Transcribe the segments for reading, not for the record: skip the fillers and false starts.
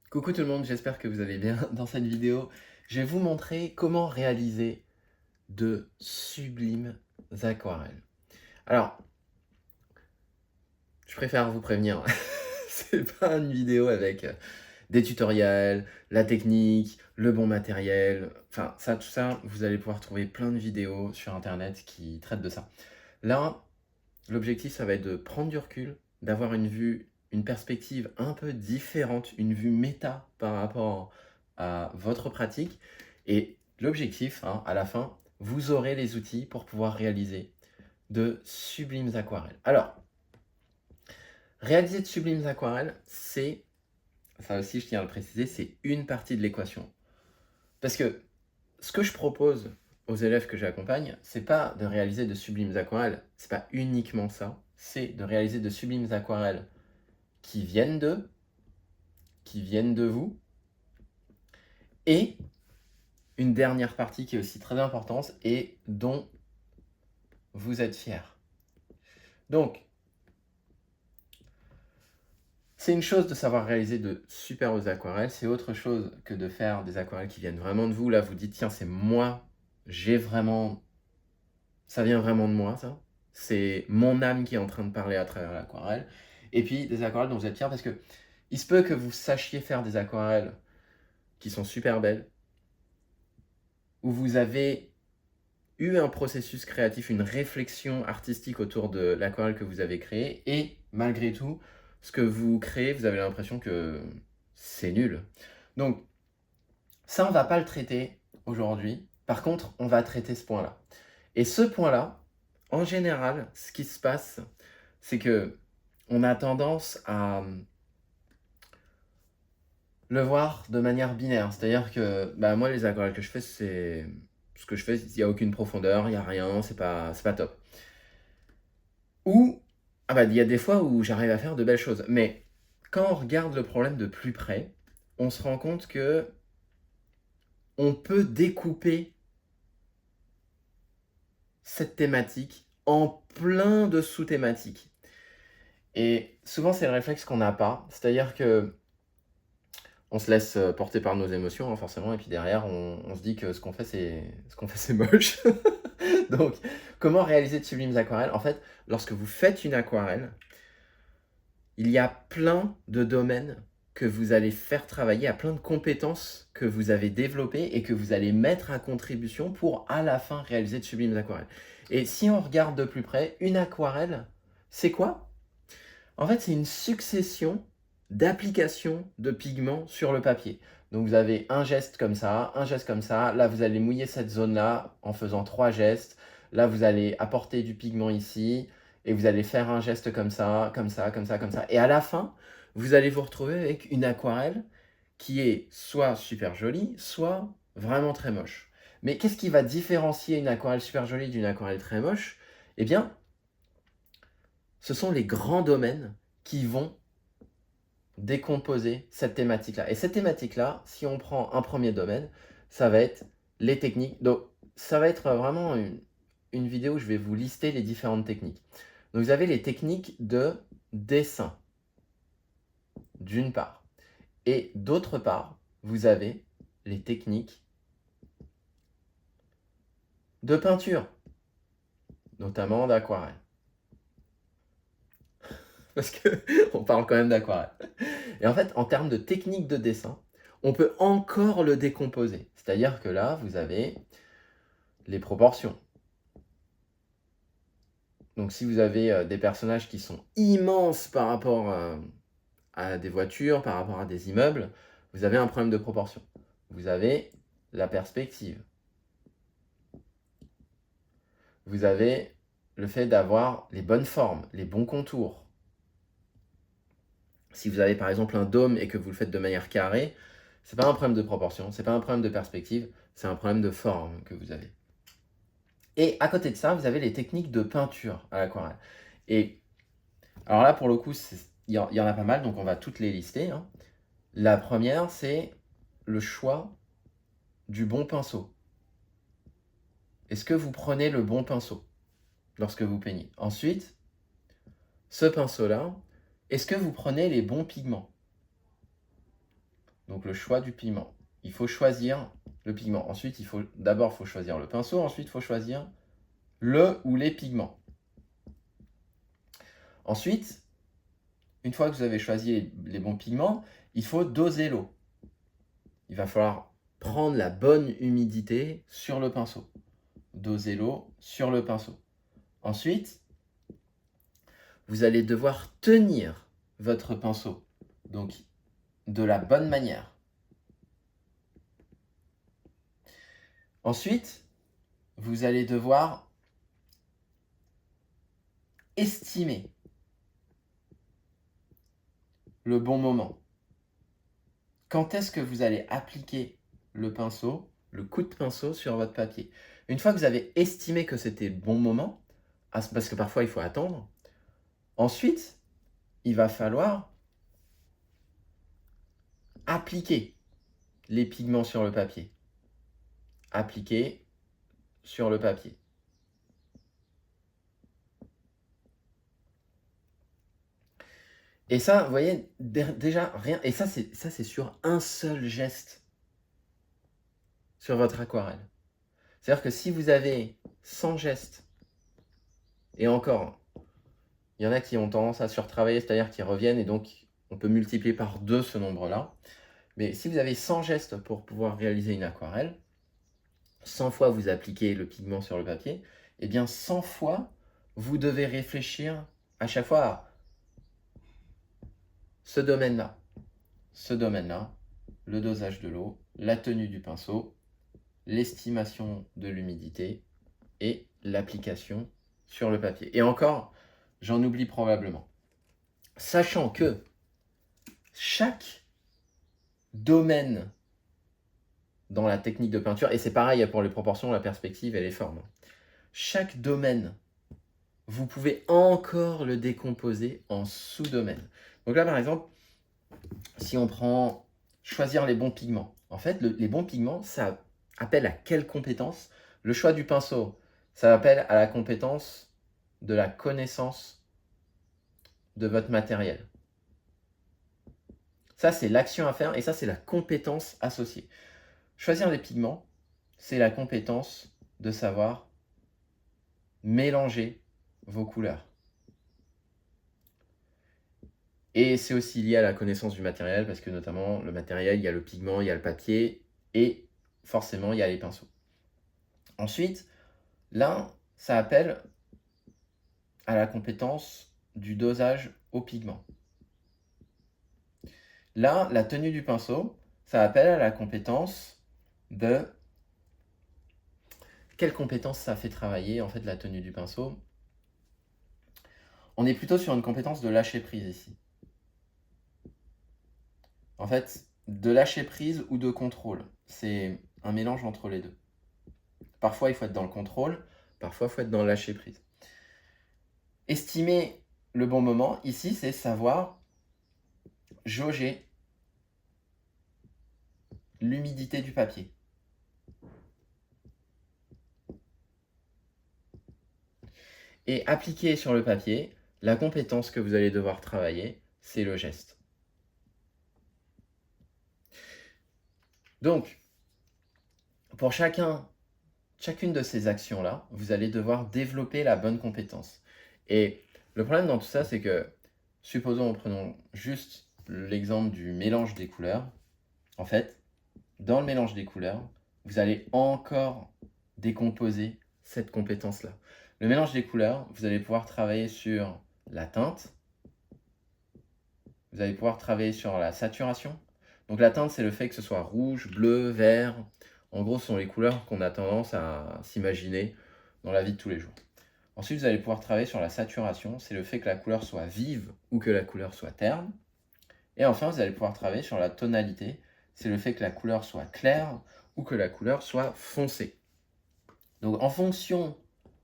Coucou tout le monde, j'espère que vous allez bien. Dans cette vidéo, je vais vous montrer comment réaliser de sublimes aquarelles. Alors, je préfère vous prévenir, c'est pas une vidéo avec des tutoriels, la technique, le bon matériel, enfin ça, tout ça, vous allez pouvoir trouver plein de vidéos sur internet qui traitent de ça. Là, l'objectif, ça va être de prendre du recul, d'avoir une vue, une perspective un peu différente, une vue méta par rapport à votre pratique. Et l'objectif, hein, à la fin, vous aurez les outils pour pouvoir réaliser de sublimes aquarelles. Alors, réaliser de sublimes aquarelles, c'est, ça aussi je tiens à le préciser, c'est une partie de l'équation. Parce que ce que je propose aux élèves que j'accompagne, c'est pas de réaliser de sublimes aquarelles, c'est pas uniquement ça, c'est de réaliser de sublimes aquarelles qui viennent d'eux, qui viennent de vous, et une dernière partie qui est aussi très importante et dont vous êtes fiers. Donc, c'est une chose de savoir réaliser de superbes aquarelles, c'est autre chose que de faire des aquarelles qui viennent vraiment de vous. Là, vous dites, tiens, c'est moi, j'ai vraiment, ça vient vraiment de moi, ça. C'est mon âme qui est en train de parler à travers l'aquarelle. Et puis, des aquarelles dont vous êtes fiers parce que il se peut que vous sachiez faire des aquarelles qui sont super belles, où vous avez eu un processus créatif, une réflexion artistique autour de l'aquarelle que vous avez créée, et malgré tout, ce que vous créez, vous avez l'impression que c'est nul. Donc, ça, on ne va pas le traiter aujourd'hui. Par contre, on va traiter ce point-là. Et ce point-là, en général, ce qui se passe, c'est que on a tendance à le voir de manière binaire. C'est-à-dire que bah, moi, les aquarelles que je fais, c'est ce que je fais, il n'y a aucune profondeur, il n'y a rien, c'est pas top. Ou, ah bah, il y a des fois où j'arrive à faire de belles choses. Mais quand on regarde le problème de plus près, on se rend compte que on peut découper cette thématique en plein de sous-thématiques. Et souvent, c'est le réflexe qu'on n'a pas. C'est-à-dire que on se laisse porter par nos émotions, hein, forcément, et puis derrière, on se dit que ce qu'on fait, c'est moche. Donc, comment réaliser de sublimes aquarelles? En fait, lorsque vous faites une aquarelle, il y a plein de domaines que vous allez faire travailler, à plein de compétences que vous avez développées et que vous allez mettre à contribution pour, à la fin, réaliser de sublimes aquarelles. Et si on regarde de plus près, une aquarelle, c'est quoi? En fait, c'est une succession d'applications de pigments sur le papier. Donc vous avez un geste comme ça, un geste comme ça. Là, vous allez mouiller cette zone-là en faisant 3 gestes. Là, vous allez apporter du pigment ici et vous allez faire un geste comme ça, comme ça, comme ça, comme ça. Et à la fin, vous allez vous retrouver avec une aquarelle qui est soit super jolie, soit vraiment très moche. Mais qu'est-ce qui va différencier une aquarelle super jolie d'une aquarelle très moche? Eh bien, ce sont les grands domaines qui vont décomposer cette thématique-là. Et cette thématique-là, si on prend un premier domaine, ça va être les techniques. Donc, ça va être vraiment une vidéo où je vais vous lister les différentes techniques. Donc, vous avez les techniques de dessin, d'une part. Et d'autre part, vous avez les techniques de peinture, notamment d'aquarelle. Parce qu'on parle quand même d'aquarelle. Et en fait, en termes de technique de dessin, on peut encore le décomposer. C'est-à-dire que là, vous avez les proportions. Donc si vous avez des personnages qui sont immenses par rapport à des voitures, par rapport à des immeubles, vous avez un problème de proportion. Vous avez la perspective. Vous avez le fait d'avoir les bonnes formes, les bons contours. Si vous avez par exemple un dôme et que vous le faites de manière carrée, c'est pas un problème de proportion, c'est pas un problème de perspective, c'est un problème de forme que vous avez. Et à côté de ça, vous avez les techniques de peinture à l'aquarelle. Et alors là, pour le coup, il y en a pas mal, donc on va toutes les lister, hein. La première, c'est le choix du bon pinceau. Est-ce que vous prenez le bon pinceau lorsque vous peignez? Ensuite, ce pinceau-là, est-ce que vous prenez les bons pigments? Donc le choix du pigment. Il faut choisir le pigment. Ensuite, d'abord, il faut choisir le pinceau. Ensuite, il faut choisir le ou les pigments. Ensuite, une fois que vous avez choisi les bons pigments, il faut doser l'eau. Il va falloir prendre la bonne humidité sur le pinceau. Doser l'eau sur le pinceau. Ensuite, vous allez devoir tenir votre pinceau, donc de la bonne manière. Ensuite, vous allez devoir estimer le bon moment. Quand est-ce que vous allez appliquer le pinceau, le coup de pinceau sur votre papier? Une fois que vous avez estimé que c'était le bon moment, parce que parfois il faut attendre, ensuite, il va falloir appliquer les pigments sur le papier. Appliquer sur le papier. Et ça, vous voyez, déjà, rien. Et ça, c'est sur un seul geste sur votre aquarelle. C'est-à-dire que si vous avez 100 gestes, et encore, il y en a qui ont tendance à surtravailler, c'est-à-dire qui reviennent, et donc on peut multiplier par 2 ce nombre-là. Mais si vous avez 100 gestes pour pouvoir réaliser une aquarelle, 100 fois vous appliquez le pigment sur le papier, et bien 100 fois, vous devez réfléchir à chaque fois à ce domaine-là, le dosage de l'eau, la tenue du pinceau, l'estimation de l'humidité et l'application sur le papier. Et encore, j'en oublie probablement. Sachant que chaque domaine dans la technique de peinture, et c'est pareil pour les proportions, la perspective et les formes, chaque domaine, vous pouvez encore le décomposer en sous-domaines. Donc là, par exemple, si on prend choisir les bons pigments, en fait, les bons pigments, ça appelle à quelle compétence? Le choix du pinceau, ça appelle à la compétence de la connaissance de votre matériel. Ça, c'est l'action à faire et ça, c'est la compétence associée. Choisir les pigments, c'est la compétence de savoir mélanger vos couleurs. Et c'est aussi lié à la connaissance du matériel, parce que notamment, le matériel, il y a le pigment, il y a le papier, et forcément, il y a les pinceaux. Ensuite, là, ça appelle à la compétence du dosage au pigment. Là, la tenue du pinceau, ça appelle à la compétence de... Quelle compétence ça fait travailler, en fait, la tenue du pinceau? On est plutôt sur une compétence de lâcher prise ici. En fait, de lâcher prise ou de contrôle. C'est un mélange entre les deux. Parfois, il faut être dans le contrôle, parfois, il faut être dans le lâcher prise. Estimer le bon moment, ici, c'est savoir jauger l'humidité du papier. Et appliquer sur le papier, la compétence que vous allez devoir travailler, c'est le geste. Donc, pour chacune de ces actions-là, vous allez devoir développer la bonne compétence. Et le problème dans tout ça, c'est que, supposons, prenons juste l'exemple du mélange des couleurs. En fait, dans le mélange des couleurs, vous allez encore décomposer cette compétence-là. Le mélange des couleurs, vous allez pouvoir travailler sur la teinte. Vous allez pouvoir travailler sur la saturation. Donc la teinte, c'est le fait que ce soit rouge, bleu, vert. En gros, ce sont les couleurs qu'on a tendance à s'imaginer dans la vie de tous les jours. Ensuite, vous allez pouvoir travailler sur la saturation. C'est le fait que la couleur soit vive ou que la couleur soit terne. Et enfin, vous allez pouvoir travailler sur la tonalité. C'est le fait que la couleur soit claire ou que la couleur soit foncée. Donc en fonction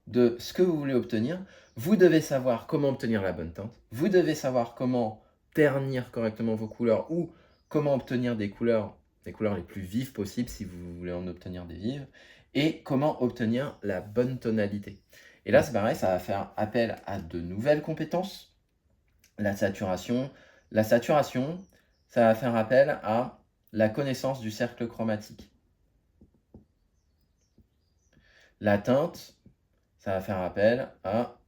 de ce que vous voulez obtenir, vous devez savoir comment obtenir la bonne teinte. Vous devez savoir comment ternir correctement vos couleurs ou comment obtenir des couleurs les plus vives possibles si vous voulez en obtenir des vives, et comment obtenir la bonne tonalité. Et là, c'est pareil, ça va faire appel à de nouvelles compétences. La saturation, ça va faire appel à la connaissance du cercle chromatique. La teinte, ça va faire appel à...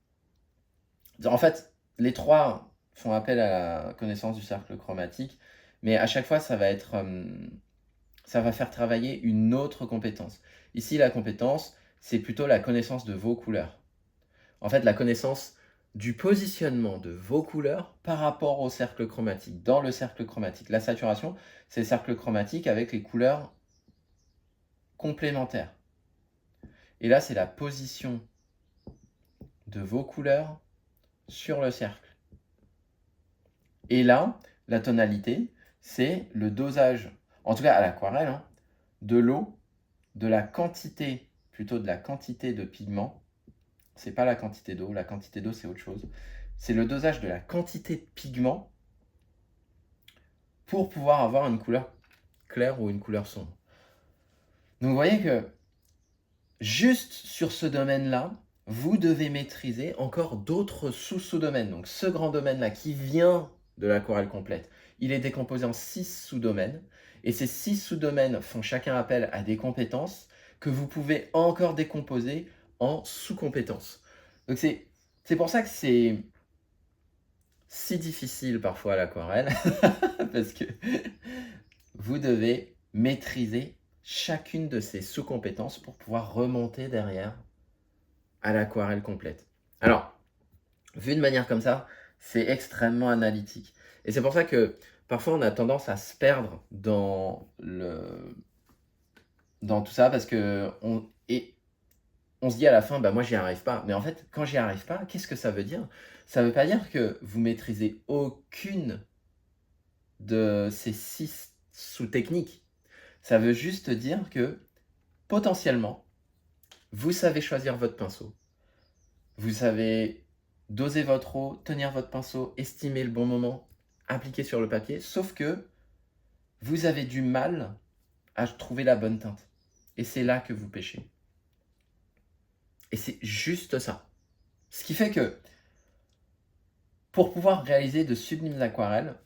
En fait, les trois font appel à la connaissance du cercle chromatique, mais à chaque fois, ça va faire travailler une autre compétence. Ici, la compétence, c'est plutôt la connaissance de vos couleurs. En fait, la connaissance du positionnement de vos couleurs par rapport au cercle chromatique. Dans le cercle chromatique, la saturation, c'est le cercle chromatique avec les couleurs complémentaires. Et là, c'est la position de vos couleurs sur le cercle. Et là, la tonalité, c'est le dosage, en tout cas à l'aquarelle, hein, de l'eau, de la quantité, plutôt de la quantité de pigment. C'est pas la quantité d'eau, la quantité d'eau c'est autre chose. C'est le dosage de la quantité de pigment pour pouvoir avoir une couleur claire ou une couleur sombre. Donc vous voyez que juste sur ce domaine-là, vous devez maîtriser encore d'autres sous-domaines. Donc ce grand domaine-là qui vient de l'aquarelle complète, il est décomposé en 6 sous-domaines. Et ces 6 sous-domaines font chacun appel à des compétences que vous pouvez encore décomposer en sous-compétences. Donc c'est pour ça que c'est si difficile parfois l'aquarelle, parce que vous devez maîtriser chacune de ces sous-compétences pour pouvoir remonter derrière à l'aquarelle complète. Alors, vu de manière comme ça, c'est extrêmement analytique. Et c'est pour ça que parfois on a tendance à se perdre dans tout ça, parce que on se dit à la fin, bah moi j'y arrive pas. Mais en fait, quand j'y arrive pas, qu'est-ce que ça veut dire? Ça veut pas dire que vous maîtrisez aucune de ces 6 sous-techniques. Ça veut juste dire que potentiellement, vous savez choisir votre pinceau. Vous savez doser votre eau, tenir votre pinceau, estimer le bon moment, appliquer sur le papier, sauf que vous avez du mal à trouver la bonne teinte. Et c'est là que vous pêchez. Et c'est juste ça. Ce qui fait que pour pouvoir réaliser de sublimes aquarelles,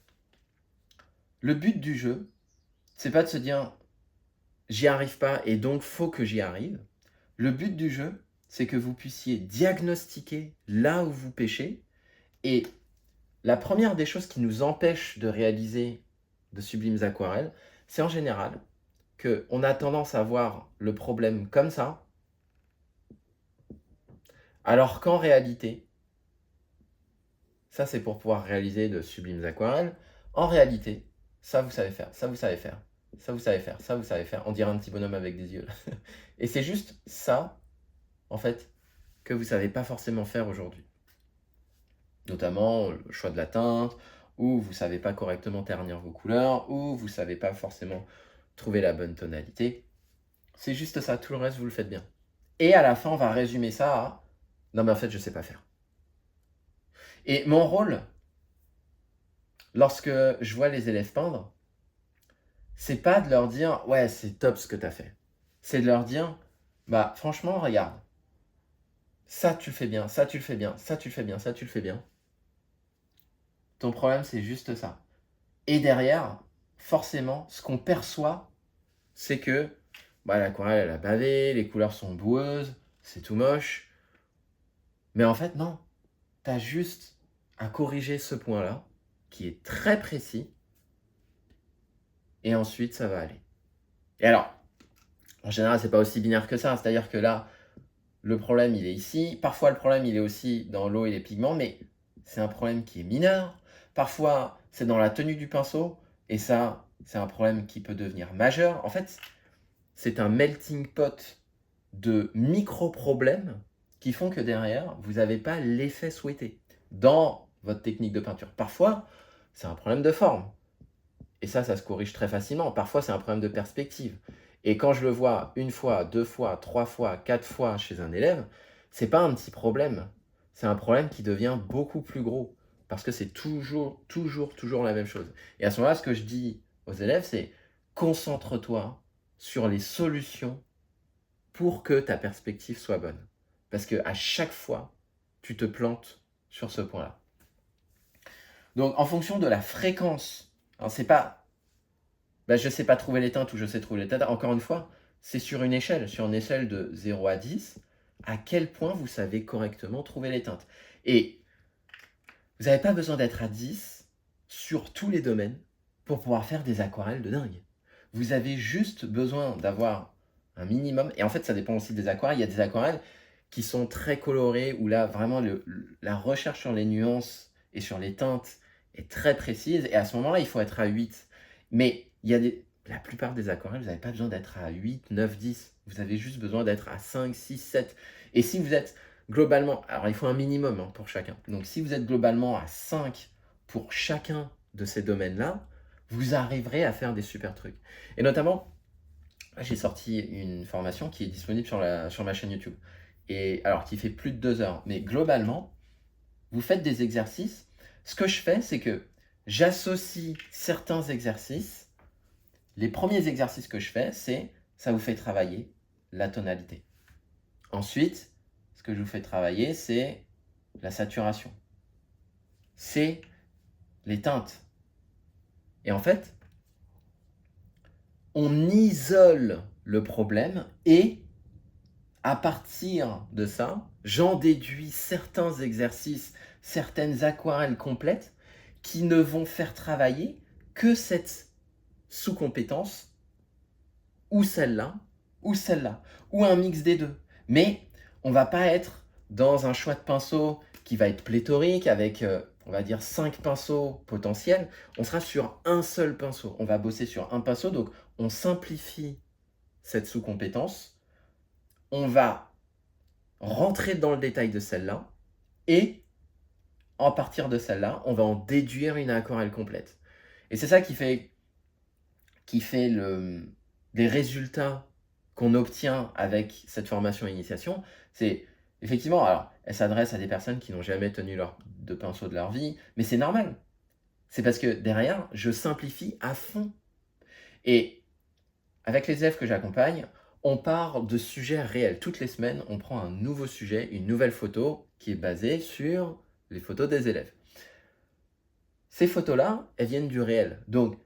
le but du jeu, c'est pas de se dire j'y arrive pas et donc faut que j'y arrive. Le but du jeu, c'est que vous puissiez diagnostiquer là où vous pêchez. Et la première des choses qui nous empêche de réaliser de sublimes aquarelles, c'est en général qu'on a tendance à voir le problème comme ça, alors qu'en réalité, ça c'est pour pouvoir réaliser de sublimes aquarelles, en réalité, ça vous savez faire, ça vous savez faire, ça vous savez faire, ça vous savez faire. On dirait un petit bonhomme avec des yeux. Et c'est juste ça, en fait, que vous ne savez pas forcément faire aujourd'hui. Notamment le choix de la teinte, ou vous ne savez pas correctement ternir vos couleurs, ou vous ne savez pas forcément trouver la bonne tonalité. C'est juste ça, tout le reste, vous le faites bien. Et à la fin, on va résumer ça à « Non mais en fait, je ne sais pas faire ». Et mon rôle, lorsque je vois les élèves peindre, c'est pas de leur dire « Ouais, c'est top ce que tu as fait ». C'est de leur dire « Bah franchement, regarde, ça tu le fais bien, ça tu le fais bien, ça tu le fais bien, ça tu le fais bien. Ton problème, c'est juste ça. » Et derrière, forcément, ce qu'on perçoit, c'est que bah, l'aquarelle, elle a bavé, les couleurs sont boueuses, c'est tout moche. Mais en fait, non. Tu as juste à corriger ce point-là, qui est très précis, et ensuite, ça va aller. Et alors, en général, c'est pas aussi binaire que ça. C'est-à-dire que là, le problème, il est ici. Parfois, le problème, il est aussi dans l'eau et les pigments, mais c'est un problème qui est mineur. Parfois, c'est dans la tenue du pinceau, et ça, c'est un problème qui peut devenir majeur. En fait, c'est un melting pot de micro-problèmes qui font que derrière, vous n'avez pas l'effet souhaité dans votre technique de peinture. Parfois, c'est un problème de forme. Et ça se corrige très facilement. Parfois, c'est un problème de perspective. Et quand je le vois une fois, 2 fois, 3 fois, 4 fois chez un élève, c'est pas un petit problème. C'est un problème qui devient beaucoup plus gros. Parce que c'est toujours la même chose. Et à ce moment-là, ce que je dis aux élèves, c'est concentre-toi sur les solutions pour que ta perspective soit bonne. Parce qu'à chaque fois, tu te plantes sur ce point-là. Donc, en fonction de la fréquence, alors c'est pas bah, je sais pas trouver les teintes ou je sais trouver les teintes. Encore une fois, c'est sur une échelle de 0 à 10, à quel point vous savez correctement trouver les teintes. Et vous n'avez pas besoin d'être à 10 sur tous les domaines pour pouvoir faire des aquarelles de dingue. Vous avez juste besoin d'avoir un minimum, et en fait ça dépend aussi des aquarelles. Il y a des aquarelles qui sont très colorées, où là vraiment la recherche sur les nuances et sur les teintes est très précise, et à ce moment-là il faut être à 8. Mais la plupart des aquarelles, vous n'avez pas besoin d'être à 8, 9, 10. Vous avez juste besoin d'être à 5, 6, 7. Et si vous êtes globalement, alors il faut un minimum hein, pour chacun. Donc si vous êtes globalement à 5 pour chacun de ces domaines-là, vous arriverez à faire des super trucs. Et notamment, j'ai sorti une formation qui est disponible sur ma chaîne YouTube. Et alors, qui fait plus de 2 heures. Mais globalement, vous faites des exercices. Ce que je fais, c'est que j'associe certains exercices. Les premiers exercices que je fais, c'est ça vous fait travailler la tonalité. Ensuite, ce que je vous fais travailler, c'est la saturation. C'est les teintes. Et en fait, on isole le problème et à partir de ça, j'en déduis certains exercices, certaines aquarelles complètes qui ne vont faire travailler que cette sous-compétence ou celle-là, ou celle-là, ou un mix des deux. Mais on va pas être dans un choix de pinceau qui va être pléthorique avec, on va dire, 5 pinceaux potentiels. On sera sur un seul pinceau. On va bosser sur un pinceau, donc on simplifie cette sous-compétence. On va rentrer dans le détail de celle-là et à partir de celle-là, on va en déduire une aquarelle complète. Et c'est ça qui fait des résultats qu'on obtient avec cette formation initiation. C'est effectivement, alors, elle s'adresse à des personnes qui n'ont jamais tenu de pinceau de leur vie, mais c'est normal. C'est parce que derrière, je simplifie à fond. Et avec les élèves que j'accompagne, on part de sujets réels. Toutes les semaines, on prend un nouveau sujet, une nouvelle photo qui est basée sur les photos des élèves. Ces photos-là, elles viennent du réel. Donc,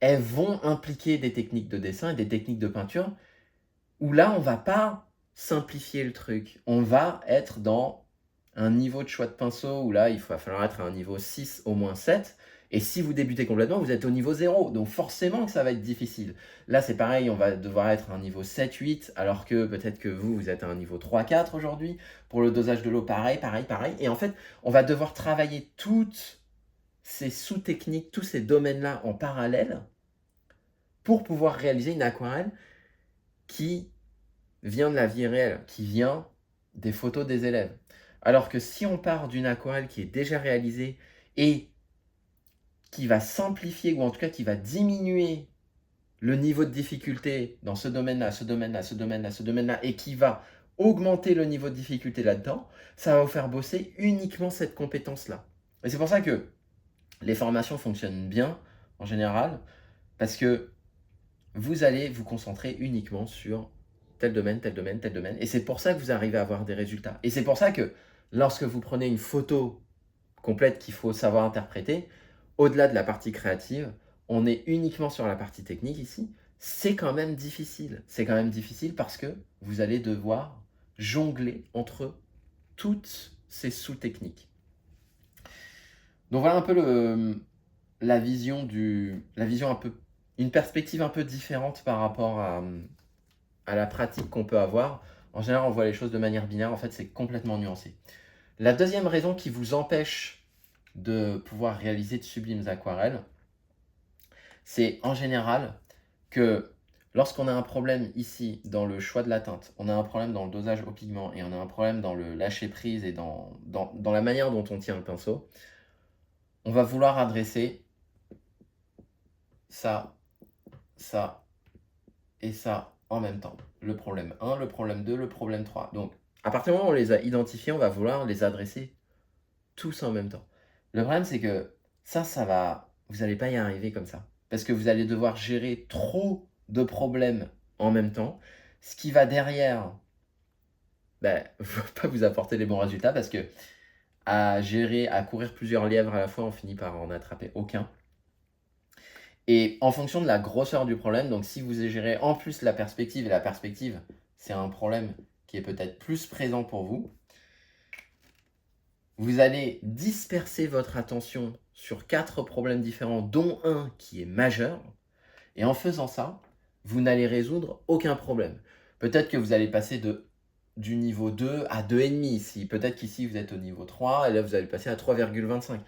elles vont impliquer des techniques de dessin et des techniques de peinture où là, on va pas simplifier le truc. On va être dans un niveau de choix de pinceau où là, il va falloir être à un niveau 6, au moins 7. Et si vous débutez complètement, vous êtes au niveau 0. Donc forcément que ça va être difficile. Là, c'est pareil, on va devoir être à un niveau 7, 8, alors que peut-être que vous êtes à un niveau 3, 4 aujourd'hui. Pour le dosage de l'eau, pareil. Et en fait, on va devoir travailler toutes ces sous-techniques, tous ces domaines-là en parallèle pour pouvoir réaliser une aquarelle qui vient de la vie réelle, qui vient des photos des élèves. Alors que si on part d'une aquarelle qui est déjà réalisée et qui va simplifier, ou en tout cas qui va diminuer le niveau de difficulté dans ce domaine-là, ce domaine-là, ce domaine-là, ce domaine-là, et qui va augmenter le niveau de difficulté là-dedans, ça va vous faire bosser uniquement cette compétence-là. Et c'est pour ça que les formations fonctionnent bien, en général, parce que vous allez vous concentrer uniquement sur tel domaine, tel domaine, tel domaine. Et c'est pour ça que vous arrivez à avoir des résultats. Et c'est pour ça que lorsque vous prenez une photo complète qu'il faut savoir interpréter, au-delà de la partie créative, on est uniquement sur la partie technique ici. C'est quand même difficile. C'est quand même difficile parce que vous allez devoir jongler entre toutes ces sous-techniques. Donc voilà un peu la vision un peu, une perspective un peu différente par rapport à la pratique qu'on peut avoir. En général, on voit les choses de manière binaire. En fait, c'est complètement nuancé. La deuxième raison qui vous empêche de pouvoir réaliser de sublimes aquarelles, c'est en général que lorsqu'on a un problème ici dans le choix de la teinte, on a un problème dans le dosage au pigment et on a un problème dans le lâcher prise et dans la manière dont on tient le pinceau, on va vouloir adresser ça, ça et ça en même temps. Le problème 1, le problème 2, le problème 3. Donc, à partir du moment où on les a identifiés, on va vouloir les adresser tous en même temps. Le problème, c'est que vous n'allez pas y arriver comme ça. Parce que vous allez devoir gérer trop de problèmes en même temps, ce qui va derrière ne va pas vous apporter les bons résultats parce que à courir plusieurs lièvres à la fois, on finit par en attraper aucun. Et en fonction de la grosseur du problème, donc si vous gérez en plus la perspective, et la perspective, c'est un problème qui est peut-être plus présent pour vous, vous allez disperser votre attention sur 4 problèmes différents, dont un qui est majeur. Et en faisant ça, vous n'allez résoudre aucun problème. Peut-être que vous allez passer du niveau 2 à 2,5 ici. Peut-être qu'ici, vous êtes au niveau 3 et là, vous allez passer à 3,25.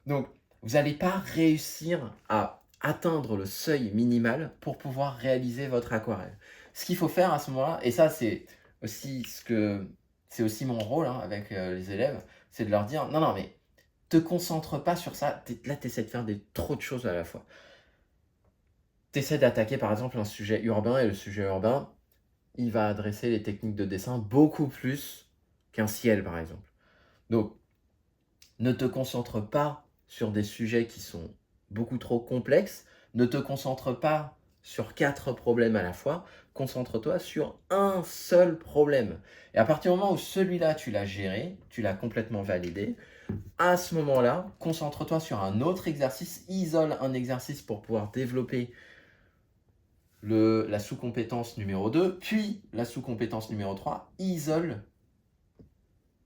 Donc, vous n'allez pas réussir à atteindre le seuil minimal pour pouvoir réaliser votre aquarelle. Ce qu'il faut faire à ce moment-là, et ça, c'est aussi mon rôle avec les élèves, c'est de leur dire, non, non, mais te concentre pas sur ça. Là, tu essaies de faire trop de choses à la fois. Tu essaies d'attaquer par exemple un sujet urbain, et le sujet urbain, il va adresser les techniques de dessin beaucoup plus qu'un ciel par exemple. Donc, ne te concentre pas sur des sujets qui sont beaucoup trop complexes, ne te concentre pas sur 4 problèmes à la fois, concentre-toi sur un seul problème. Et à partir du moment où celui-là, tu l'as géré, tu l'as complètement validé, à ce moment-là, concentre-toi sur un autre exercice, isole un exercice pour pouvoir développer la sous-compétence numéro 2, puis la sous-compétence numéro 3, isole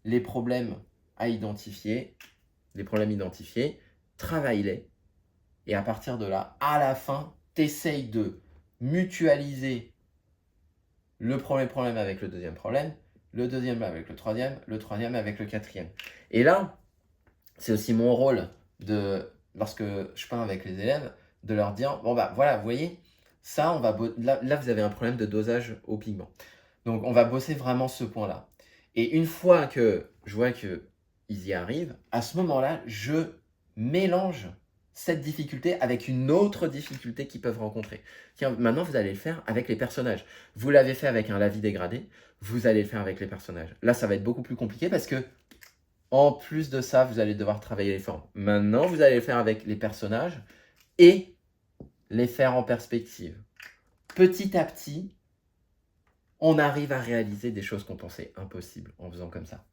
les problèmes à identifier, les problèmes identifiés, travaille-les, et à partir de là, à la fin, t'essayes de mutualiser le premier problème avec le deuxième problème, le deuxième avec le troisième avec le quatrième. Et là, c'est aussi mon rôle lorsque je parle avec les élèves, de leur dire, bon bah voilà, vous voyez, ça, là, vous avez un problème de dosage au pigment. Donc, on va bosser vraiment ce point-là. Et une fois que je vois qu'ils y arrivent, à ce moment-là, je mélange cette difficulté avec une autre difficulté qu'ils peuvent rencontrer. Tiens, maintenant, vous allez le faire avec les personnages. Vous l'avez fait avec un lavis dégradé, vous allez le faire avec les personnages. Là, ça va être beaucoup plus compliqué parce que, en plus de ça, vous allez devoir travailler les formes. Maintenant, vous allez le faire avec les personnages et les faire en perspective. Petit à petit, on arrive à réaliser des choses qu'on pensait impossibles en faisant comme ça.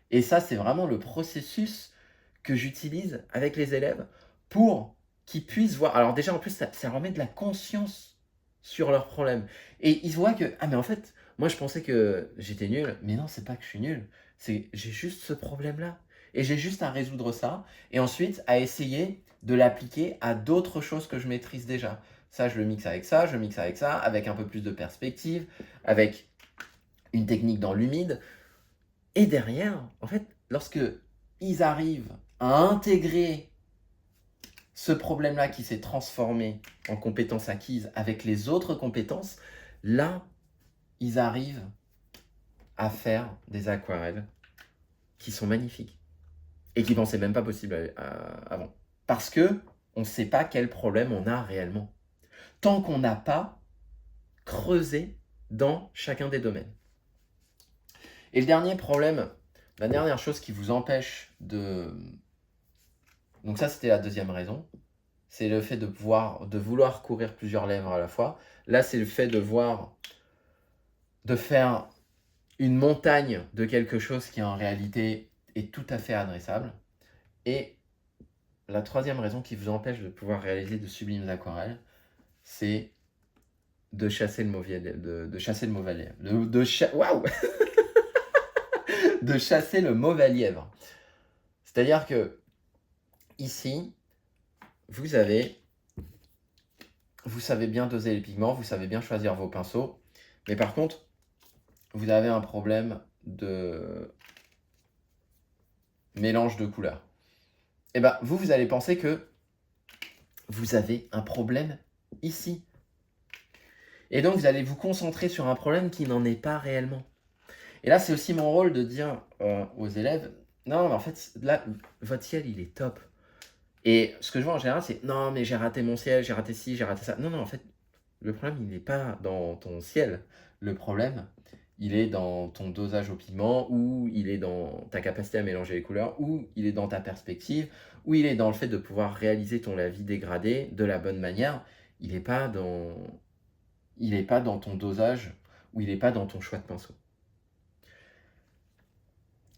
Et ça, c'est vraiment le processus que j'utilise avec les élèves pour qu'ils puissent voir. Alors déjà, en plus, ça remet de la conscience sur leurs problèmes. Et ils voient que, ah mais en fait, moi je pensais que j'étais nul, mais non, c'est pas que je suis nul, c'est j'ai juste ce problème-là. Et j'ai juste à résoudre ça, et ensuite à essayer de l'appliquer à d'autres choses que je maîtrise déjà. Ça, je le mixe avec ça, je le mixe avec ça, avec un peu plus de perspective, avec une technique dans l'humide. Et derrière, en fait, lorsque ils arrivent à intégrer ce problème-là qui s'est transformé en compétence acquise avec les autres compétences, là, ils arrivent à faire des aquarelles qui sont magnifiques et qui ne pensaient même pas possible avant. Parce que on ne sait pas quel problème on a réellement. Tant qu'on n'a pas creusé dans chacun des domaines. Et le dernier problème, la dernière chose qui vous empêche de... Donc ça, c'était la deuxième raison. C'est le fait de vouloir courir plusieurs lèvres à la fois. Là, c'est le fait de faire une montagne de quelque chose qui en réalité est tout à fait adressable. Et la troisième raison qui vous empêche de pouvoir réaliser de sublimes aquarelles, c'est de chasser le mauvais lièvre. Waouh De chasser le mauvais lièvre. C'est-à-dire que ici, vous savez bien doser les pigments, vous savez bien choisir vos pinceaux, mais par contre, vous avez un problème de mélange de couleurs. Et bien, vous allez penser que vous avez un problème ici. Et donc, vous allez vous concentrer sur un problème qui n'en est pas réellement. Et là, c'est aussi mon rôle de dire aux élèves, non, mais en fait, là, votre ciel, il est top. Et ce que je vois en général, c'est, non, mais j'ai raté mon ciel, j'ai raté ci, j'ai raté ça. Non, non, en fait, le problème, il n'est pas dans ton ciel. Le problème, il est dans ton dosage au pigment, ou il est dans ta capacité à mélanger les couleurs, ou il est dans ta perspective, ou il est dans le fait de pouvoir réaliser ton lavis dégradé de la bonne manière. Il n'est pas dans ton dosage, ou il n'est pas dans ton choix de pinceau.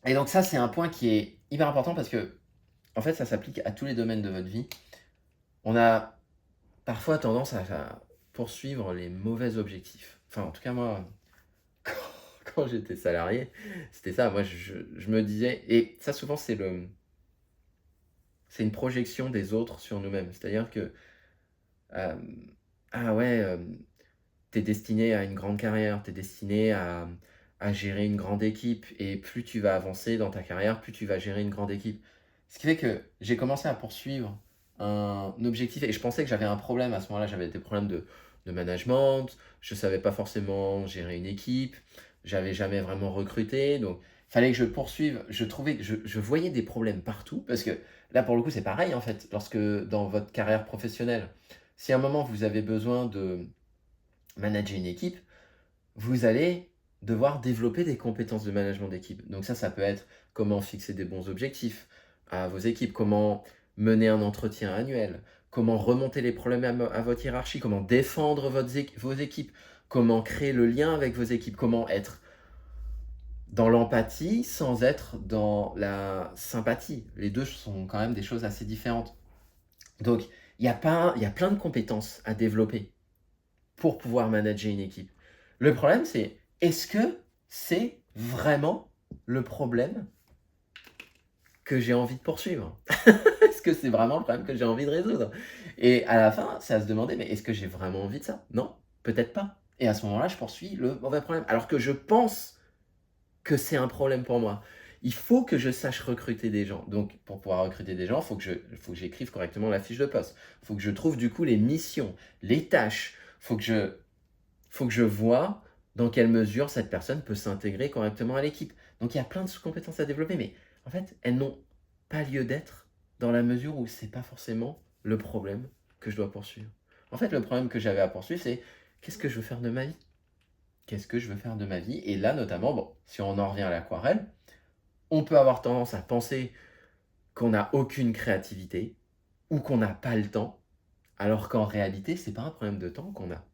Et donc ça, c'est un point qui est hyper important parce que, en fait, ça s'applique à tous les domaines de votre vie. On a parfois tendance à poursuivre les mauvais objectifs. Enfin, en tout cas, moi, quand quand j'étais salarié, c'était ça. Moi, je me disais et ça souvent c'est une projection des autres sur nous-mêmes. C'est-à-dire que, hem, ah ouais, tu es destiné à une grande carrière, tu es destiné à gérer une grande équipe et plus tu vas avancer dans ta carrière, plus tu vas gérer une grande équipe. Ce qui fait que j'ai commencé à poursuivre un objectif et je pensais que j'avais un problème à ce moment-là, j'avais des problèmes de management, je savais pas forcément gérer une équipe, j'avais jamais vraiment recruté, donc fallait que je poursuive. Je trouvais que je voyais des problèmes partout parce que là, pour le coup, c'est pareil en fait. Lorsque dans votre carrière professionnelle, si à un moment vous avez besoin de manager une équipe, vous allez devoir développer des compétences de management d'équipe. Donc ça peut être comment fixer des bons objectifs à vos équipes, comment mener un entretien annuel, comment remonter les problèmes à votre hiérarchie, comment défendre vos équipes, comment créer le lien avec vos équipes, comment être dans l'empathie sans être dans la sympathie. Les deux sont quand même des choses assez différentes. Donc, il y a plein de compétences à développer pour pouvoir manager une équipe. Le problème, c'est est-ce que c'est vraiment le problème que j'ai envie de poursuivre? Est-ce que c'est vraiment le problème que j'ai envie de résoudre? Et à la fin, c'est à se demander, mais est-ce que j'ai vraiment envie de ça? Non, peut-être pas. Et à ce moment-là, je poursuis le mauvais problème. Alors que je pense que c'est un problème pour moi. Il faut que je sache recruter des gens. Donc, pour pouvoir recruter des gens, faut que j'écrive correctement la fiche de poste. Il faut que je trouve du coup les missions, les tâches. Faut que je vois dans quelle mesure cette personne peut s'intégrer correctement à l'équipe. Donc il y a plein de compétences à développer, mais en fait, elles n'ont pas lieu d'être dans la mesure où c'est pas forcément le problème que je dois poursuivre. En fait, le problème que j'avais à poursuivre, c'est qu'est-ce que je veux faire de ma vie? Qu'est-ce que je veux faire de ma vie? Et là, notamment, bon, si on en revient à l'aquarelle, on peut avoir tendance à penser qu'on n'a aucune créativité ou qu'on n'a pas le temps, alors qu'en réalité, c'est pas un problème de temps qu'on a.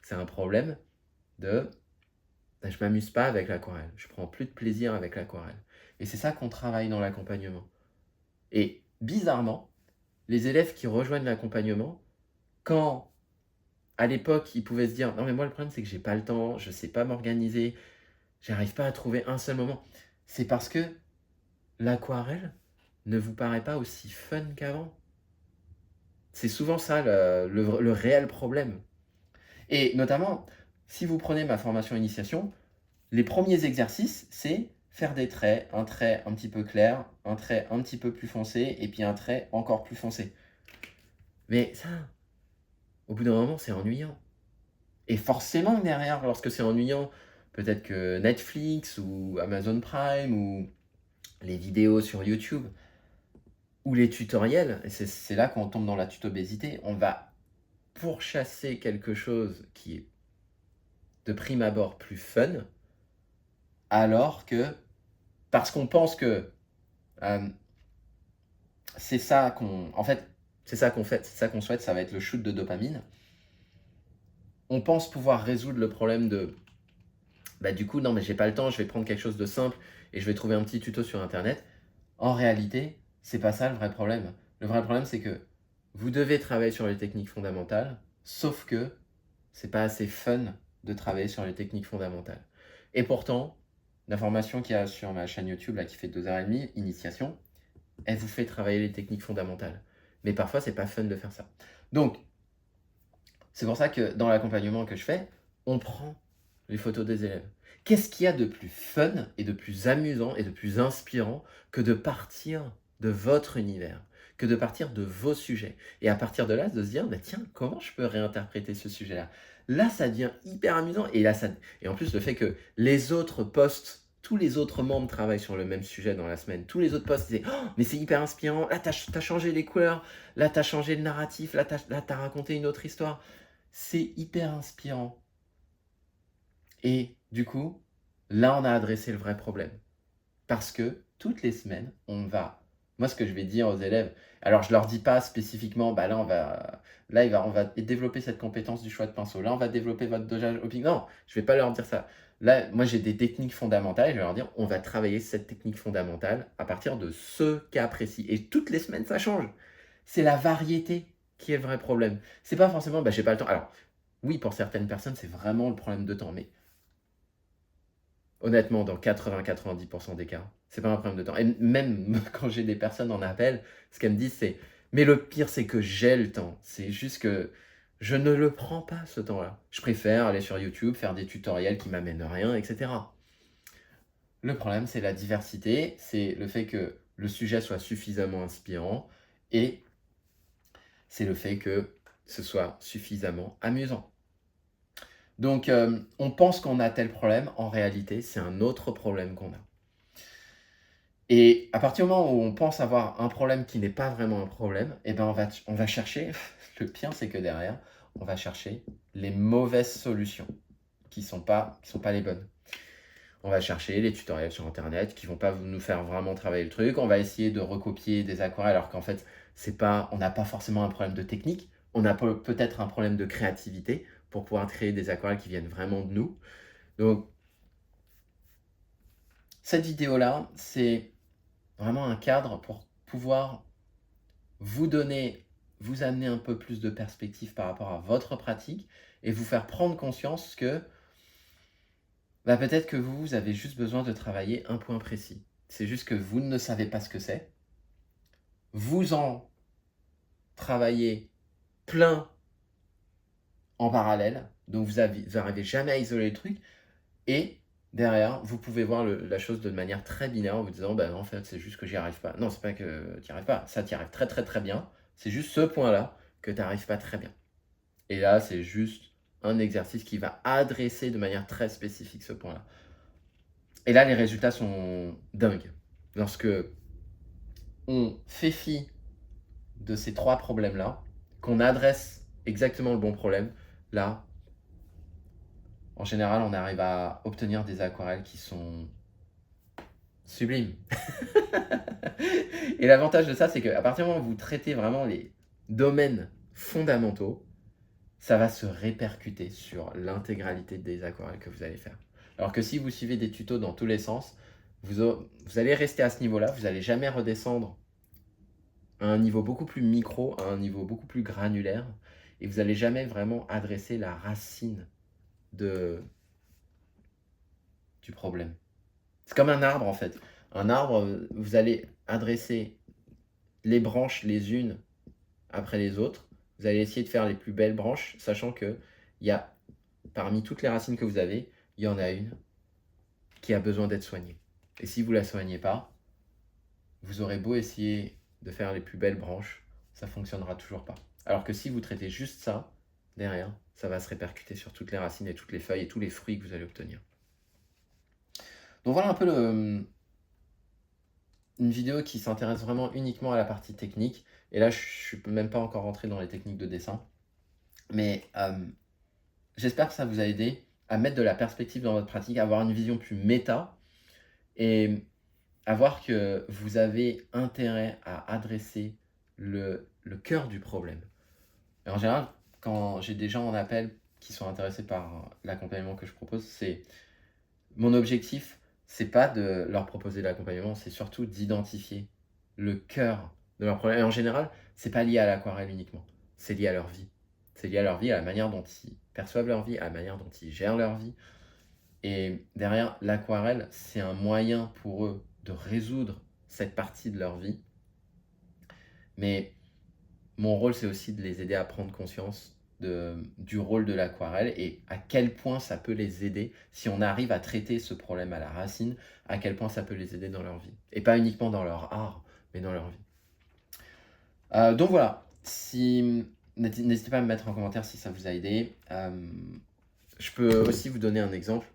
C'est un problème de je m'amuse pas avec l'aquarelle, je prends plus de plaisir avec l'aquarelle. Et c'est ça qu'on travaille dans l'accompagnement. Et bizarrement, les élèves qui rejoignent l'accompagnement, quand à l'époque ils pouvaient se dire non mais moi le problème c'est que j'ai pas le temps, je sais pas m'organiser, j'arrive pas à trouver un seul moment, c'est parce que l'aquarelle ne vous paraît pas aussi fun qu'avant. C'est souvent ça le réel problème. Et notamment, si vous prenez ma formation initiation, les premiers exercices, c'est faire des traits, un trait un petit peu clair, un trait un petit peu plus foncé et puis un trait encore plus foncé. Mais ça, au bout d'un moment, c'est ennuyant. Et forcément, derrière, lorsque c'est ennuyant, peut-être que Netflix ou Amazon Prime ou les vidéos sur YouTube ou les tutoriels, et c'est là qu'on tombe dans la tutobésité, on va pourchasser quelque chose qui est de prime abord plus fun, alors que, parce qu'on pense que euh, c'est ça qu'on en fait, c'est ça qu'on fait, c'est ça qu'on souhaite, ça va être le shoot de dopamine. On pense pouvoir résoudre le problème de, bah, du coup, non, mais j'ai pas le temps, je vais prendre quelque chose de simple et je vais trouver un petit tuto sur internet. En réalité, c'est pas ça le vrai problème. Le vrai problème, c'est que vous devez travailler sur les techniques fondamentales, sauf que c'est pas assez fun de travailler sur les techniques fondamentales. Et pourtant, la formation qu'il y a sur ma chaîne YouTube, là, qui fait 2h30, Initiation, elle vous fait travailler les techniques fondamentales. Mais parfois, c'est pas fun de faire ça. Donc, c'est pour ça que dans l'accompagnement que je fais, on prend les photos des élèves. Qu'est-ce qu'il y a de plus fun et de plus amusant et de plus inspirant que de partir de votre univers, que de partir de vos sujets. Et à partir de là, de se dire, bah, tiens, comment je peux réinterpréter ce sujet-là? Là, ça devient hyper amusant. Et en plus, le fait que les autres postent, tous les autres membres travaillent sur le même sujet dans la semaine. Tous les autres postent, disaient, oh, mais c'est hyper inspirant. Là, t'as changé les couleurs. Là, t'as changé le narratif. Là, t'as raconté une autre histoire. C'est hyper inspirant. Et du coup, là, on a adressé le vrai problème. Parce que toutes les semaines, moi, ce que je vais dire aux élèves, alors je leur dis pas spécifiquement, bah là, on va développer cette compétence du choix de pinceau. Là, on va développer votre dosage au pic. Non, je vais pas leur dire ça. Là, moi, j'ai des techniques fondamentales et je vais leur dire, on va travailler cette technique fondamentale à partir de ce cas précis. Et toutes les semaines, ça change. C'est la variété qui est le vrai problème. C'est pas forcément, j'ai pas le temps. Alors, oui, pour certaines personnes, c'est vraiment le problème de temps, mais honnêtement, dans 80-90% des cas, c'est pas un problème de temps. Et même quand j'ai des personnes en appel, ce qu'elles me disent, c'est: mais le pire, c'est que j'ai le temps. C'est juste que je ne le prends pas, ce temps-là. Je préfère aller sur YouTube, faire des tutoriels qui m'amènent rien, etc. Le problème, c'est la diversité, c'est le fait que le sujet soit suffisamment inspirant et c'est le fait que ce soit suffisamment amusant. Donc, on pense qu'on a tel problème, en réalité, c'est un autre problème qu'on a. Et à partir du moment où on pense avoir un problème qui n'est pas vraiment un problème, on va chercher, le pire c'est que derrière, on va chercher les mauvaises solutions qui sont pas les bonnes. On va chercher les tutoriels sur internet qui vont pas nous faire vraiment travailler le truc. On va essayer de recopier des aquarelles alors qu'en fait, on n'a pas forcément un problème de technique. On a peut-être un problème de créativité pour pouvoir créer des aquarelles qui viennent vraiment de nous. Donc, cette vidéo-là, c'est vraiment un cadre pour pouvoir vous amener un peu plus de perspective par rapport à votre pratique et vous faire prendre conscience que peut-être que vous avez juste besoin de travailler un point précis. C'est juste que vous ne savez pas ce que c'est. Vous en travaillez plein en parallèle, donc vous n'arrivez jamais à isoler le truc. Et derrière, vous pouvez voir la chose de manière très binaire en vous disant, en fait, c'est juste que j'y arrive pas. Non, c'est pas que tu n'y arrives pas. Ça, tu y arrives très très très bien. C'est juste ce point-là que tu n'arrives pas très bien. Et là, c'est juste un exercice qui va adresser de manière très spécifique ce point-là. Et là, les résultats sont dingues. Lorsque on fait fi de ces 3 problèmes-là, qu'on adresse exactement le bon problème, là, en général, on arrive à obtenir des aquarelles qui sont sublimes. Et l'avantage de ça, c'est qu'à partir du moment où vous traitez vraiment les domaines fondamentaux, ça va se répercuter sur l'intégralité des aquarelles que vous allez faire. Alors que si vous suivez des tutos dans tous les sens, vous allez rester à ce niveau-là, vous n'allez jamais redescendre à un niveau beaucoup plus micro, à un niveau beaucoup plus granulaire, et vous n'allez jamais vraiment adresser la racine du problème. C'est comme un arbre en fait. Un arbre, vous allez adresser les branches les unes après les autres. Vous allez essayer de faire les plus belles branches, sachant que parmi toutes les racines que vous avez, il y en a une qui a besoin d'être soignée. Et si vous ne la soignez pas, vous aurez beau essayer de faire les plus belles branches, ça ne fonctionnera toujours pas. Alors que si vous traitez juste ça, derrière, ça va se répercuter sur toutes les racines et toutes les feuilles et tous les fruits que vous allez obtenir. Donc voilà un peu une vidéo qui s'intéresse vraiment uniquement à la partie technique. Et là, je ne suis même pas encore rentré dans les techniques de dessin. Mais j'espère que ça vous a aidé à mettre de la perspective dans votre pratique, à avoir une vision plus méta et à voir que vous avez intérêt à adresser le cœur du problème. Et en général, quand j'ai des gens en appel qui sont intéressés par l'accompagnement que je propose, mon objectif, c'est pas de leur proposer l'accompagnement, c'est surtout d'identifier le cœur de leur problème. Et en général, c'est pas lié à l'aquarelle uniquement, c'est lié à leur vie. C'est lié à leur vie, à la manière dont ils perçoivent leur vie, à la manière dont ils gèrent leur vie. Et derrière, l'aquarelle, c'est un moyen pour eux de résoudre cette partie de leur vie. Mais mon rôle, c'est aussi de les aider à prendre conscience du rôle de l'aquarelle et à quel point ça peut les aider si on arrive à traiter ce problème à la racine, à quel point ça peut les aider dans leur vie. Et pas uniquement dans leur art, mais dans leur vie. Donc voilà, n'hésitez pas à me mettre en commentaire si ça vous a aidé. Je peux aussi vous donner un exemple.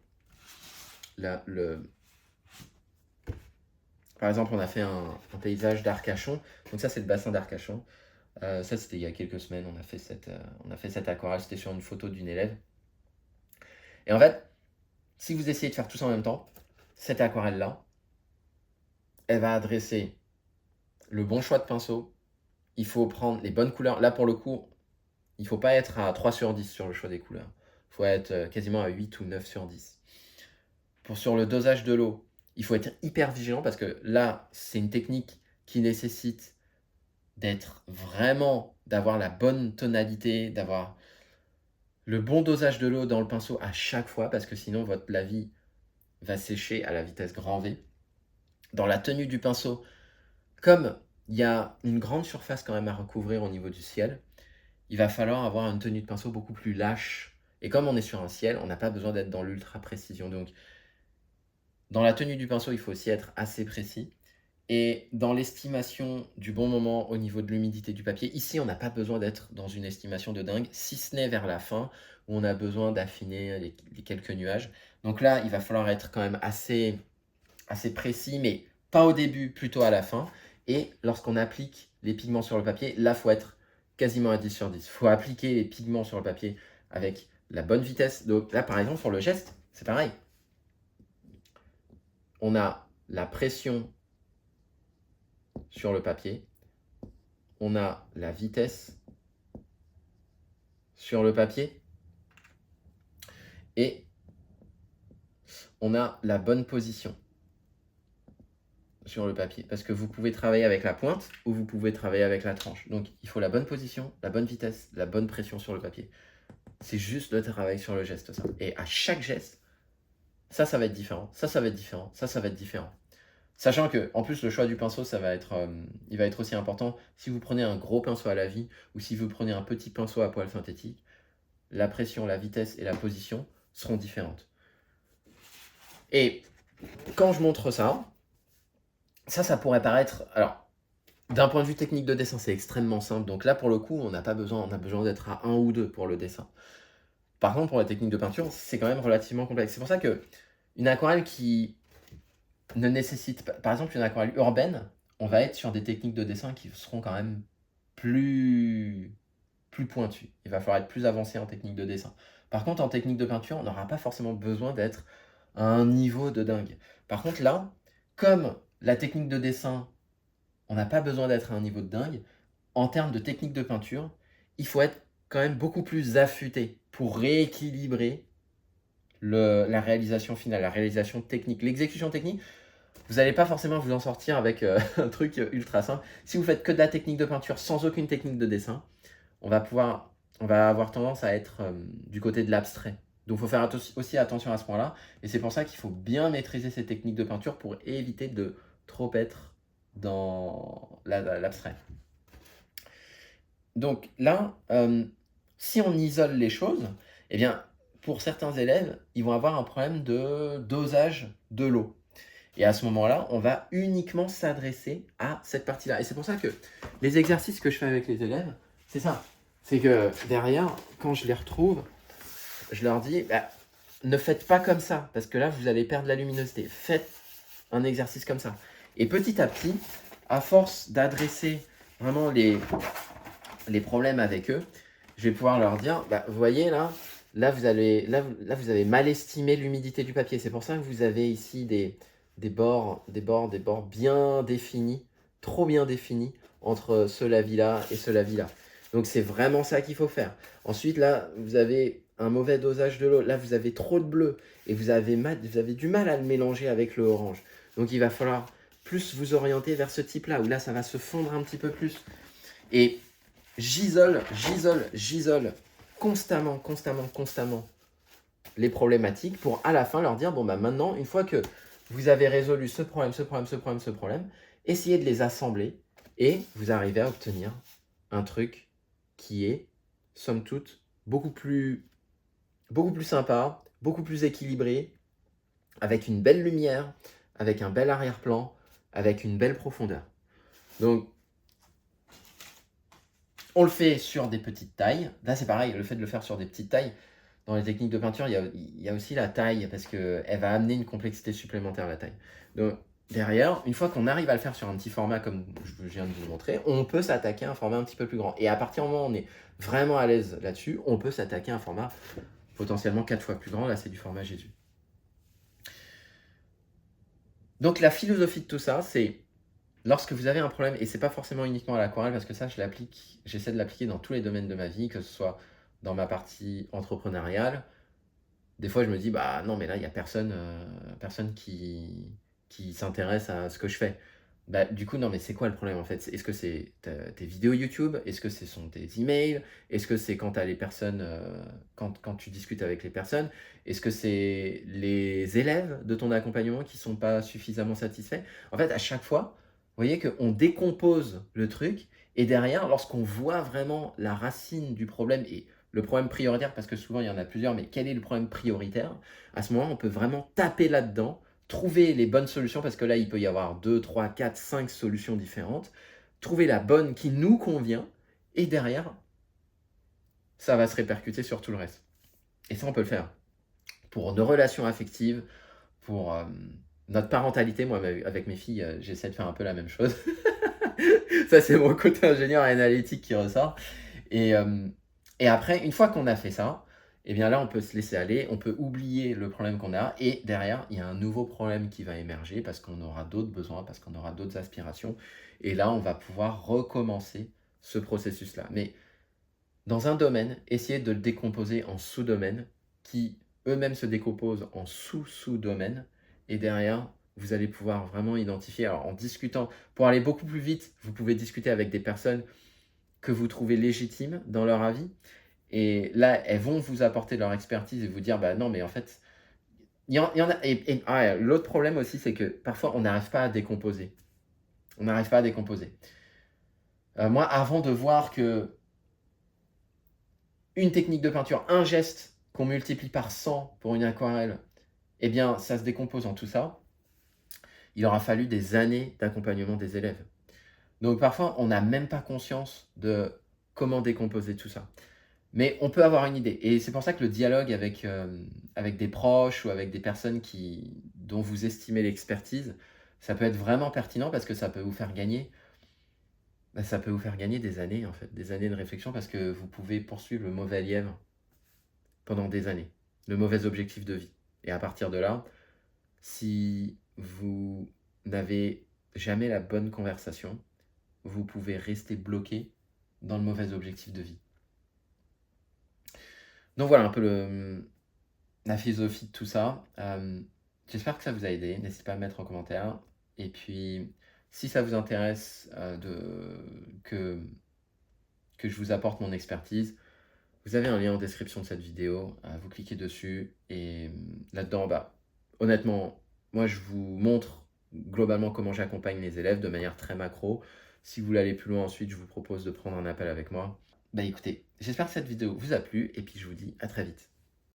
Par exemple, on a fait un paysage d'Arcachon. Donc ça, c'est le bassin d'Arcachon. Ça, c'était il y a quelques semaines. On a fait cette aquarelle. C'était sur une photo d'une élève. Et en fait, si vous essayez de faire tout ça en même temps, cette aquarelle-là, elle va adresser le bon choix de pinceau. Il faut prendre les bonnes couleurs. Là, pour le coup, il ne faut pas être à 3 sur 10 sur le choix des couleurs. Il faut être quasiment à 8 ou 9 sur 10. Sur le dosage de l'eau, il faut être hyper vigilant parce que là, c'est une technique qui nécessite d'avoir la bonne tonalité, d'avoir le bon dosage de l'eau dans le pinceau à chaque fois, parce que sinon votre lavis va sécher à la vitesse grand V. Dans la tenue du pinceau, comme il y a une grande surface quand même à recouvrir au niveau du ciel, il va falloir avoir une tenue de pinceau beaucoup plus lâche. Et comme on est sur un ciel, on n'a pas besoin d'être dans l'ultra précision. Donc, dans la tenue du pinceau, il faut aussi être assez précis. Et dans l'estimation du bon moment au niveau de l'humidité du papier, ici, on n'a pas besoin d'être dans une estimation de dingue, si ce n'est vers la fin, où on a besoin d'affiner les quelques nuages. Donc là, il va falloir être quand même assez précis, mais pas au début, plutôt à la fin. Et lorsqu'on applique les pigments sur le papier, là, il faut être quasiment à 10 sur 10. Il faut appliquer les pigments sur le papier avec la bonne vitesse. Donc là, par exemple, pour le geste, c'est pareil. On a la pression sur le papier. On a la vitesse sur le papier. Et on a la bonne position sur le papier. Parce que vous pouvez travailler avec la pointe ou vous pouvez travailler avec la tranche. Donc, il faut la bonne position, la bonne vitesse, la bonne pression sur le papier. C'est juste le travail sur le geste, ça. Et à chaque geste, ça va être différent. Ça va être différent. Ça va être différent. Sachant que, en plus, le choix du pinceau, il va être aussi important. Si vous prenez un gros pinceau à la vie ou si vous prenez un petit pinceau à poils synthétique, la pression, la vitesse et la position seront différentes. Et quand je montre ça, ça pourrait paraître... Alors, d'un point de vue technique de dessin, c'est extrêmement simple. Donc là, pour le coup, on n'a pas besoin, on a besoin d'être à 1 ou 2 pour le dessin. Par contre, pour la technique de peinture, c'est quand même relativement complexe. C'est pour ça que une aquarelle qui ne nécessite pas... Par exemple, une aquarelle urbaine, on va être sur des techniques de dessin qui seront quand même plus pointues. Il va falloir être plus avancé en technique de dessin. Par contre, en technique de peinture, on n'aura pas forcément besoin d'être à un niveau de dingue. Par contre, là, comme la technique de dessin, on n'a pas besoin d'être à un niveau de dingue, en termes de technique de peinture, il faut être quand même beaucoup plus affûté pour rééquilibrer la réalisation finale, la réalisation technique. L'exécution technique, vous n'allez pas forcément vous en sortir avec un truc ultra simple. Si vous faites que de la technique de peinture sans aucune technique de dessin, on va avoir tendance à être du côté de l'abstrait. Donc il faut faire aussi attention à ce point-là. Et c'est pour ça qu'il faut bien maîtriser ces techniques de peinture pour éviter de trop être dans l'abstrait. Donc là, si on isole les choses, eh bien, pour certains élèves, ils vont avoir un problème de dosage de l'eau. Et à ce moment-là, on va uniquement s'adresser à cette partie-là. Et c'est pour ça que les exercices que je fais avec les élèves, c'est ça. C'est que derrière, quand je les retrouve, je leur dis, bah, ne faites pas comme ça, parce que là, vous allez perdre la luminosité. Faites un exercice comme ça. Et petit à petit, à force d'adresser vraiment les problèmes avec eux, je vais pouvoir leur dire, bah, vous voyez là vous avez mal estimé l'humidité du papier. C'est pour ça que vous avez ici des bords bien définis, trop bien définis, entre ce lavis-là et ce lavis-là. Donc c'est vraiment ça qu'il faut faire. Ensuite, là, vous avez un mauvais dosage de l'eau. Là, vous avez trop de bleu et vous avez du mal à le mélanger avec le orange. Donc il va falloir plus vous orienter vers ce type-là, où là, ça va se fondre un petit peu plus. Et j'isole constamment les problématiques pour à la fin leur dire, bon bah maintenant, une fois que vous avez résolu ce problème, essayez de les assembler et vous arrivez à obtenir un truc qui est, somme toute, beaucoup plus sympa, beaucoup plus équilibré, avec une belle lumière, avec un bel arrière-plan, avec une belle profondeur. Donc, on le fait sur des petites tailles. Là, c'est pareil, le fait de le faire sur des petites tailles, dans les techniques de peinture, il y a aussi la taille, parce qu'elle va amener une complexité supplémentaire, la taille. Donc, derrière, une fois qu'on arrive à le faire sur un petit format, comme je viens de vous le montrer, on peut s'attaquer à un format un petit peu plus grand. Et à partir du moment où on est vraiment à l'aise là-dessus, on peut s'attaquer à un format potentiellement 4 fois plus grand. Là, c'est du format Jésus. Donc, la philosophie de tout ça, c'est... Lorsque vous avez un problème, et c'est pas forcément uniquement à l'aquarelle, parce que ça, j'essaie de l'appliquer dans tous les domaines de ma vie, que ce soit dans ma partie entrepreneuriale. Des fois, je me dis, bah non, mais là, il n'y a personne qui s'intéresse à ce que je fais. Bah, du coup, non, mais c'est quoi le problème en fait? Est-ce que c'est tes vidéos YouTube? Est-ce que ce sont tes emails? Est-ce que c'est quand tu as les personnes, quand tu discutes avec les personnes? Est-ce que c'est les élèves de ton accompagnement qui sont pas suffisamment satisfaits? En fait, à chaque fois, vous voyez qu'on décompose le truc et derrière, lorsqu'on voit vraiment la racine du problème et le problème prioritaire, parce que souvent il y en a plusieurs, mais quel est le problème prioritaire? À ce moment-là, on peut vraiment taper là-dedans, trouver les bonnes solutions, parce que là, il peut y avoir 2, 3, 4, 5 solutions différentes. Trouver la bonne qui nous convient, et derrière, ça va se répercuter sur tout le reste. Et ça, on peut le faire pour nos relations affectives, pour notre parentalité. Moi, avec mes filles, j'essaie de faire un peu la même chose. Ça, c'est mon côté ingénieur analytique qui ressort. Et, euh, et après, une fois qu'on a fait ça, eh bien là, on peut se laisser aller, on peut oublier le problème qu'on a, et derrière, il y a un nouveau problème qui va émerger parce qu'on aura d'autres besoins, parce qu'on aura d'autres aspirations, et là, on va pouvoir recommencer ce processus-là. Mais dans un domaine, essayez de le décomposer en sous-domaines qui eux-mêmes se décomposent en sous-sous-domaines, et derrière, vous allez pouvoir vraiment identifier, alors en discutant, pour aller beaucoup plus vite, vous pouvez discuter avec des personnes que vous trouvez légitimes dans leur avis. Et là, elles vont vous apporter leur expertise et vous dire, bah non, mais en fait, il y en a. L'autre problème aussi, c'est que parfois, on n'arrive pas à décomposer. On n'arrive pas à décomposer. Moi, avant de voir que une technique de peinture, un geste qu'on multiplie par 100 pour une aquarelle, eh bien, ça se décompose en tout ça, il aura fallu des années d'accompagnement des élèves. Donc parfois, on n'a même pas conscience de comment décomposer tout ça. Mais on peut avoir une idée. Et c'est pour ça que le dialogue avec des proches ou avec des personnes dont vous estimez l'expertise, ça peut être vraiment pertinent parce que ça peut vous faire gagner, ça peut vous faire gagner des années, en fait, des années de réflexion, parce que vous pouvez poursuivre le mauvais lièvre pendant des années, le mauvais objectif de vie. Et à partir de là, si vous n'avez jamais la bonne conversation, vous pouvez rester bloqué dans le mauvais objectif de vie. Donc voilà un peu la philosophie de tout ça. J'espère que ça vous a aidé. N'hésitez pas à mettre en commentaire. Et puis, si ça vous intéresse que je vous apporte mon expertise, vous avez un lien en description de cette vidéo. Vous cliquez dessus et là-dedans, bah, honnêtement, moi je vous montre globalement comment j'accompagne les élèves de manière très macro. Si vous voulez aller plus loin ensuite, je vous propose de prendre un appel avec moi. Bah écoutez, j'espère que cette vidéo vous a plu et puis je vous dis à très vite.